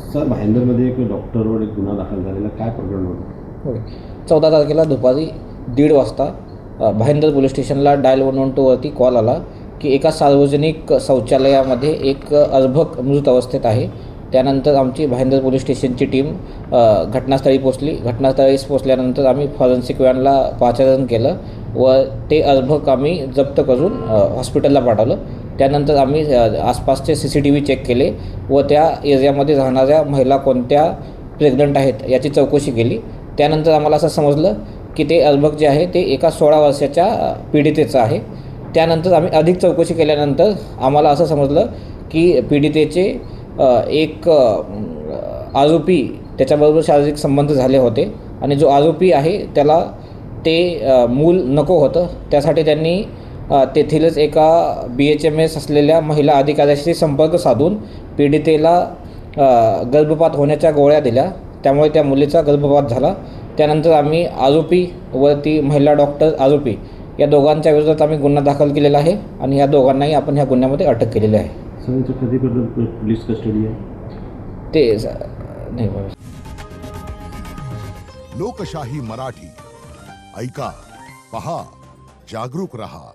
Sir, भाईंदरमध्ये एक डॉक्टरवर एक गुन्हा दाखल झालेला, काय प्रकरण होतं? होय 14 तारखेला दुपारी 1:30 वाजता भाईंदर पोलीस स्टेशनला डायल 112वरती कॉल आला की एका सार्वजनिक शौचालयामध्ये एक अर्भक मृत अवस्थेत आहे. त्यानंतर आमची भाईंदर पोलीस स्टेशनची टीम घटनास्थळी पोचली. घटनास्थळी पोचल्यानंतर आम्ही फॉरेन्सिक व्हॅनला पाचारण केलं व ते अर्भक आम्ही जप्त करून हॉस्पिटलला पाठवलं. त्यानंतर आम्ही आसपासचे CCTV चेक केले व त्या एरियामध्ये राहणाऱ्या महिला कोणत्या प्रेग्नंट आहेत याची चौकशी केली. त्यानंतर आम्हाला असं समजलं की ते अर्भक जे आहे ते एका 16 वर्षाच्या पीडितेचं आहे. त्यानंतर आम्ही अधिक चौकशी केल्यानंतर आम्हाला असं समजलं की पीडितेचे एक आरोपी त्याच्याबरोबर शारीरिक संबंध झाले होते आणि जो आरोपी आहे त्याला ते मूल नको होतं. त्यासाठी त्यांनी तेथीलच एका BHMS असलेल्या महिला अधिकाऱ्याशी संपर्क साधून पीडितेला गर्भपात होण्याच्या गोळ्या दिल्या. त्यामुळे त्या मुलीचा गर्भपात झाला. त्यानंतर आम्ही आरोपी व ती महिला डॉक्टर आरोपी या दोघांच्या विरोधात आम्ही गुन्हा दाखल केलेला आहे आणि ह्या दोघांनाही आपण ह्या गुन्ह्यामध्ये अटक केलेली आहे. सर, कधीपर्यंत पोलीस कस्टडी आहे? ते नाही. लोकशाही मराठी ऐका, पहा, जागरूक रहा.